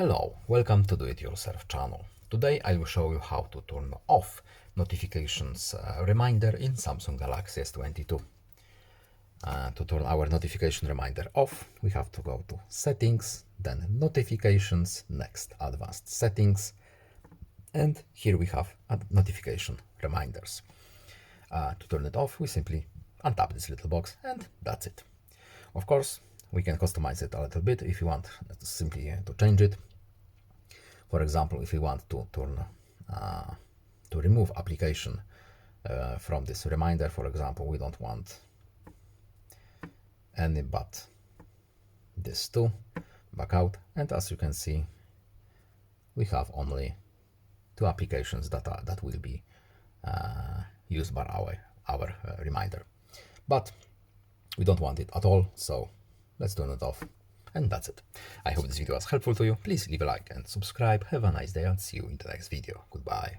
Hello, welcome to Do It Yourself channel. Today I will show you how to turn off notifications reminder in Samsung Galaxy S22. To turn our notification reminder off, we have to go to Settings, then Notifications, next Advanced Settings, and here we have Notification Reminders. To turn it off, we simply untap this little box and that's it. Of course, we can customize it a little bit if you want simply to change it. For example, if we want to turn to remove application from this reminder, for example, we don't want any but this two, back out, and as you can see, we have only two applications that will be used by our reminder. But we don't want it at all, so let's turn it off. And that's it. I hope this video was helpful to you. Please leave a like and subscribe. Have a nice day and see you in the next video. Goodbye.